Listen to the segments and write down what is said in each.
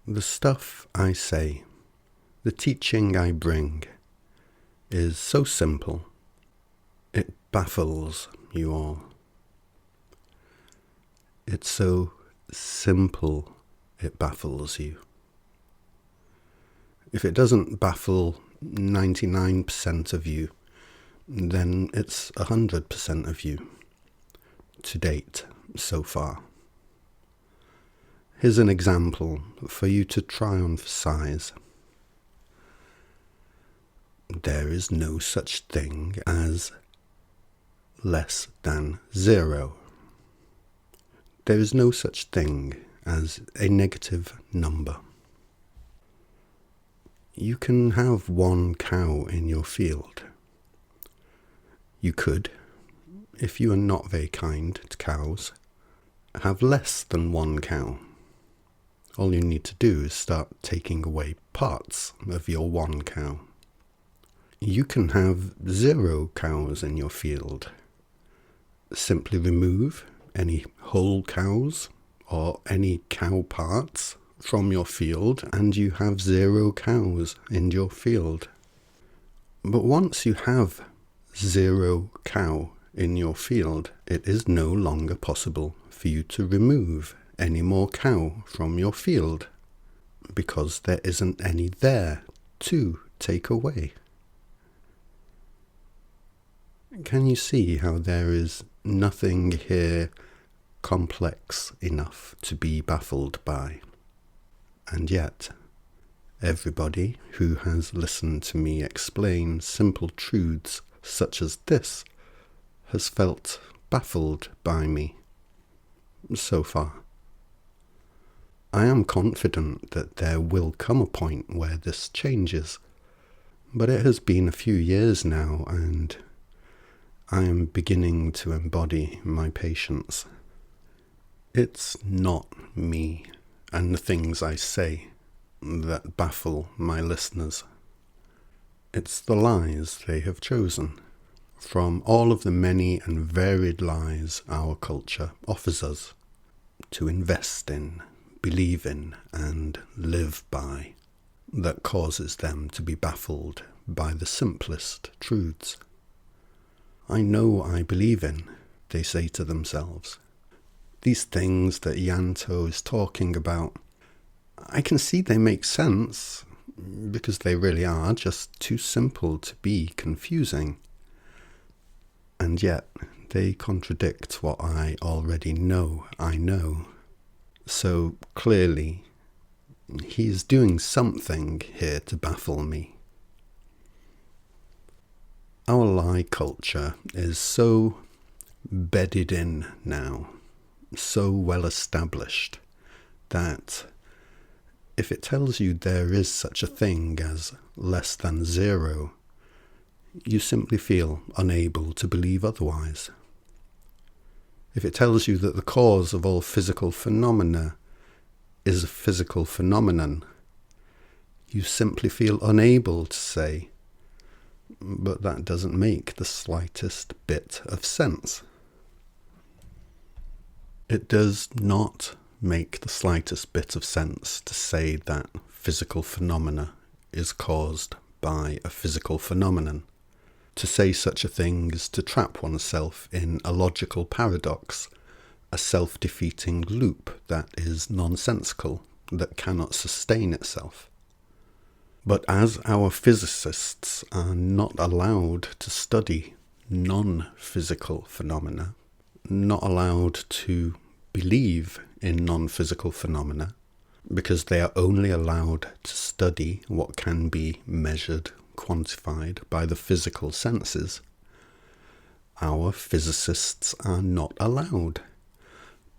The stuff I say, the teaching I bring, is so simple, it baffles you all. It's so simple, it baffles you. If it doesn't baffle 99% of you, then it's 100% of you, to date, so far. Here's an example for you to try on for size. There is no such thing as less than 0. There is no such thing as a negative number. You can have one cow in your field. You could, if you are not very kind to cows, have less than one cow. All you need to do is start taking away parts of your one cow. You can have 0 cows in your field. Simply remove any whole cows or any cow parts from your field and you have 0 cows in your field. But once you have 0 cow in your field, it is no longer possible for you to remove any more cow from your field because there isn't any there to take away. Can you see how there is nothing here complex enough to be baffled by? And yet, everybody who has listened to me explain simple truths such as this has felt baffled by me so far. I am confident that there will come a point where this changes, but it has been a few years now and I am beginning to embody my patience. It's not me and the things I say that baffle my listeners. It's the lies they have chosen from all of the many and varied lies our culture offers us to invest in, believe in, and live by that causes them to be baffled by the simplest truths. I know I believe in, they say to themselves. These things that Yanto is talking about, I can see they make sense because they really are just too simple to be confusing. And yet they contradict what I already know I know. So clearly, he's doing something here to baffle me. Our lie culture is so bedded in now, so well established, that if it tells you there is such a thing as less than 0, you simply feel unable to believe otherwise. If it tells you that the cause of all physical phenomena is a physical phenomenon, you simply feel unable to say, but that doesn't make the slightest bit of sense. It does not make the slightest bit of sense to say that physical phenomena is caused by a physical phenomenon. To say such a thing is to trap oneself in a logical paradox, a self-defeating loop that is nonsensical, that cannot sustain itself. But as our physicists are not allowed to study non-physical phenomena, not allowed to believe in non-physical phenomena, because they are only allowed to study what can be measured, quantified by the physical senses, our physicists are not allowed,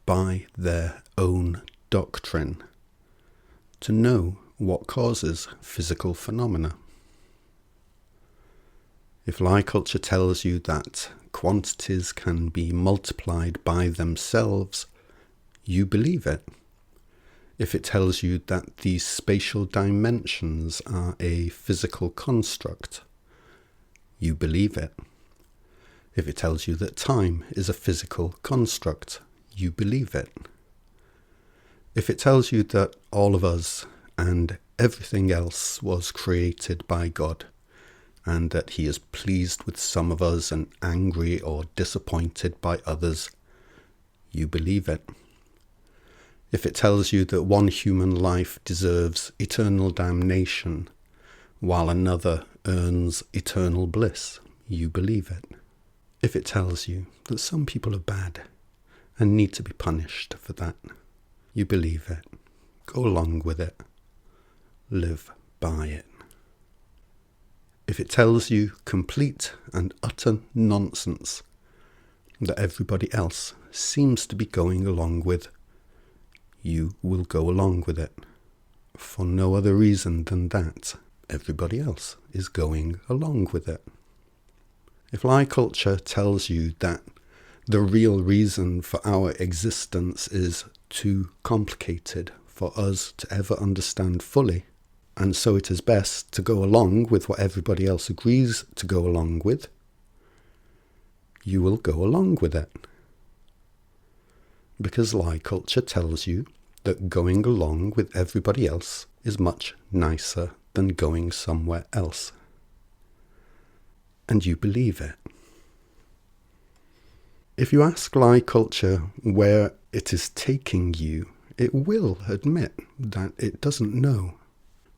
by their own doctrine, to know what causes physical phenomena. If lie culture tells you that quantities can be multiplied by themselves, you believe it. If it tells you that these spatial dimensions are a physical construct, you believe it. If it tells you that time is a physical construct, you believe it. If it tells you that all of us and everything else was created by God, and that he is pleased with some of us and angry or disappointed by others, you believe it. If it tells you that one human life deserves eternal damnation, while another earns eternal bliss, you believe it. If it tells you that some people are bad and need to be punished for that, you believe it. Go along with it. Live by it. If it tells you complete and utter nonsense that everybody else seems to be going along with, you will go along with it. For no other reason than that everybody else is going along with it. If lie culture tells you that the real reason for our existence is too complicated for us to ever understand fully, and so it is best to go along with what everybody else agrees to go along with, you will go along with it. Because lie culture tells you that going along with everybody else is much nicer than going somewhere else. And you believe it. If you ask lie culture where it is taking you, it will admit that it doesn't know.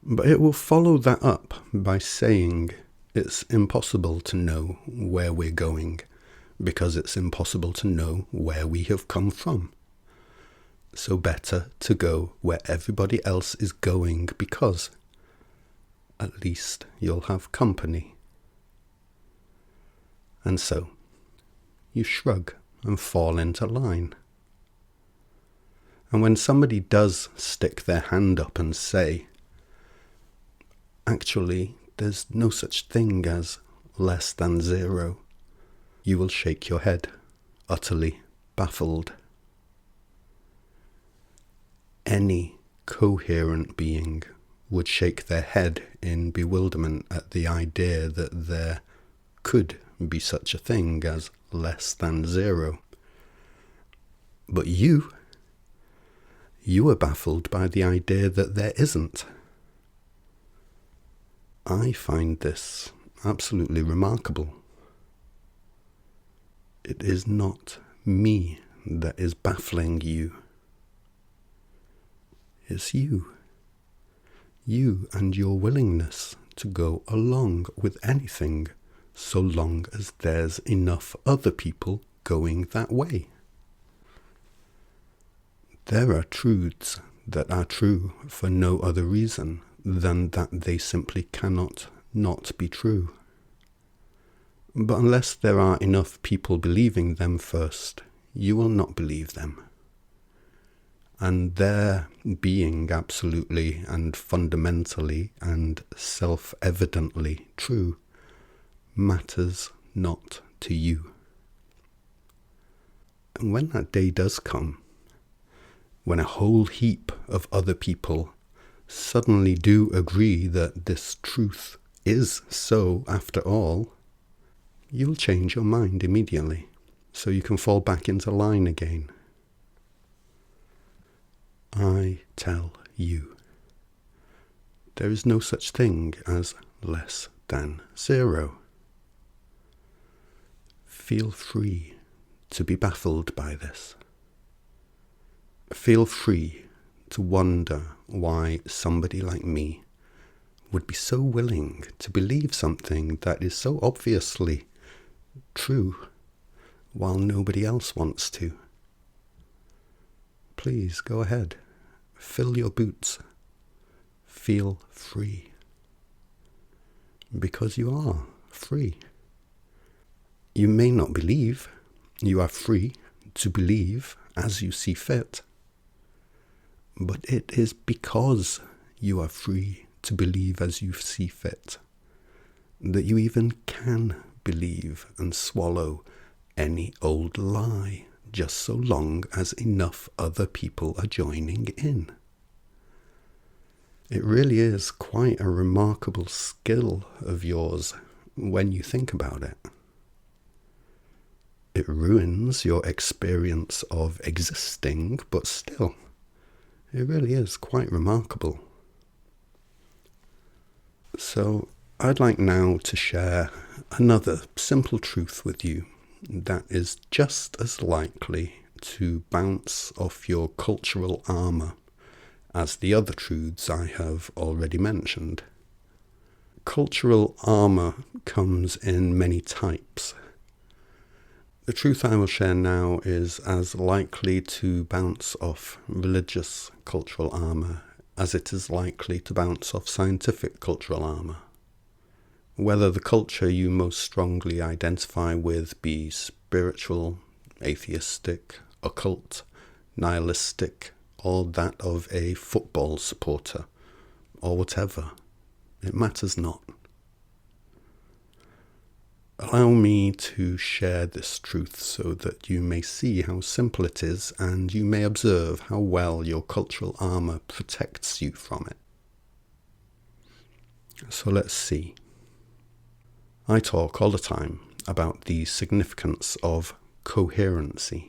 But it will follow that up by saying it's impossible to know where we're going, because it's impossible to know where we have come from. So better to go where everybody else is going, because at least you'll have company. And so you shrug and fall into line. And when somebody does stick their hand up and say, actually, there's no such thing as less than zero, you will shake your head, utterly baffled. Any coherent being would shake their head in bewilderment at the idea that there could be such a thing as less than zero. But you are baffled by the idea that there isn't. I find this absolutely remarkable. It is not me that is baffling you. It's you. You and your willingness to go along with anything, so long as there's enough other people going that way. There are truths that are true for no other reason than that they simply cannot not be true. But unless there are enough people believing them first, you will not believe them. And their being absolutely and fundamentally and self-evidently true matters not to you. And when that day does come, when a whole heap of other people suddenly do agree that this truth is so after all, you'll change your mind immediately, so you can fall back into line again. I tell you, there is no such thing as less than zero. Feel free to be baffled by this. Feel free to wonder why somebody like me would be so willing to believe something that is so obviously true while nobody else wants to. Please go ahead, fill your boots, feel free, because you are free. You may not believe, you are free to believe as you see fit, but it is because you are free to believe as you see fit that you even can believe and swallow any old lie, just so long as enough other people are joining in. It really is quite a remarkable skill of yours when you think about it. It ruins your experience of existing, but still, it really is quite remarkable. So I'd like now to share another simple truth with you that is just as likely to bounce off your cultural armour as the other truths I have already mentioned. Cultural armour comes in many types. The truth I will share now is as likely to bounce off religious cultural armour as it is likely to bounce off scientific cultural armour. Whether the culture you most strongly identify with be spiritual, atheistic, occult, nihilistic, or that of a football supporter, or whatever, it matters not. Allow me to share this truth so that you may see how simple it is and you may observe how well your cultural armour protects you from it. So let's see. I talk all the time about the significance of coherency.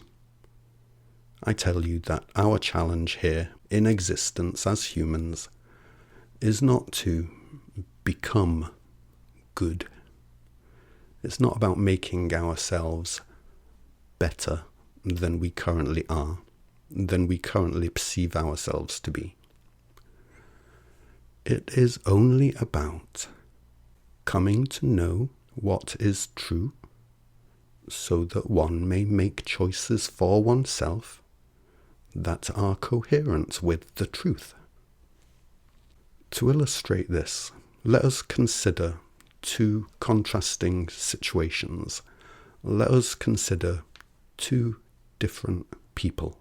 I tell you that our challenge here in existence as humans is not to become good. It's not about making ourselves better than we currently are, than we currently perceive ourselves to be. It is only about coming to know what is true so that one may make choices for oneself that are coherent with the truth. To illustrate this, let us consider two contrasting situations. Let us consider two different people.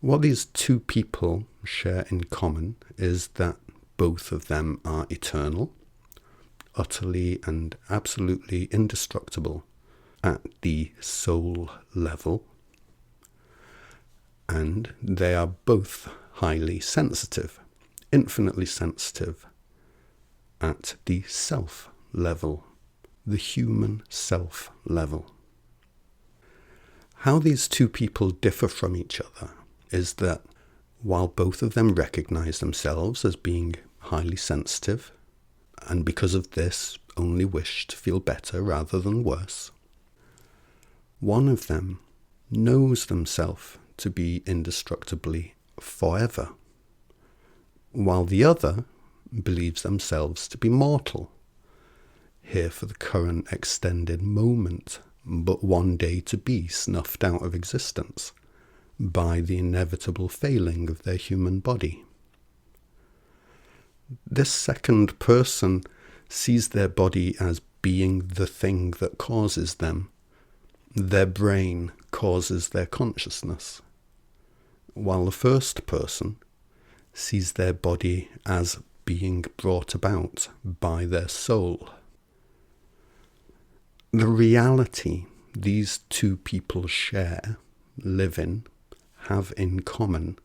What these two people share in common is that both of them are eternal, utterly and absolutely indestructible at the soul level, and they are both highly sensitive, infinitely sensitive, at the self level, the human self level. How these two people differ from each other is that while both of them recognize themselves as being highly sensitive, and because of this only wish to feel better rather than worse, one of them knows themselves to be indestructibly forever, while the other believes themselves to be mortal, here for the current extended moment, but one day to be snuffed out of existence by the inevitable failing of their human body. This second person sees their body as being the thing that causes them. Their brain causes their consciousness, while the first person sees their body as being brought about by their soul. The reality these two people share, live in, have in common,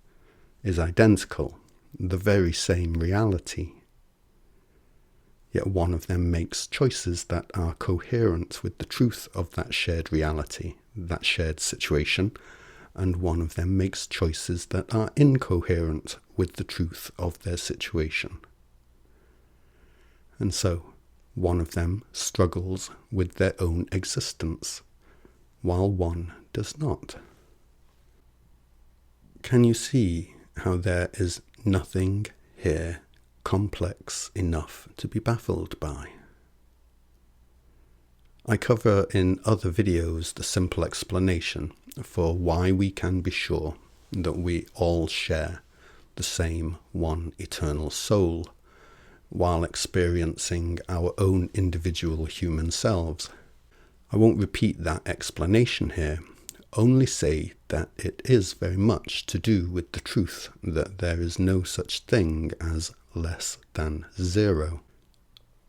is identical, the very same reality. Yet one of them makes choices that are coherent with the truth of that shared reality, that shared situation, and one of them makes choices that are incoherent with the truth of their situation. And so, one of them struggles with their own existence, while one does not. Can you see how there is nothing here complex enough to be baffled by? I cover in other videos the simple explanation for why we can be sure that we all share the same one eternal soul, while experiencing our own individual human selves. I won't repeat that explanation here, only say that it is very much to do with the truth that there is no such thing as less than zero.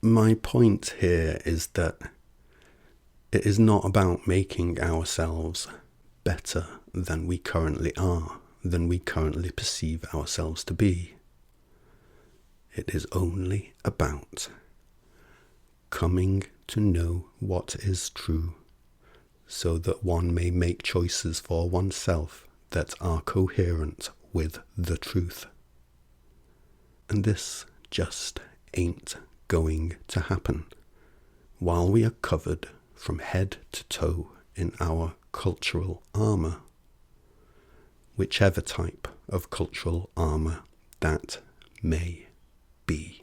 My point here is that it is not about making ourselves better than we currently are, than we currently perceive ourselves to be. It is only about coming to know what is true, so that one may make choices for oneself that are coherent with the truth. And this just ain't going to happen while we are covered from head to toe in our cultural armour, whichever type of cultural armour that may be.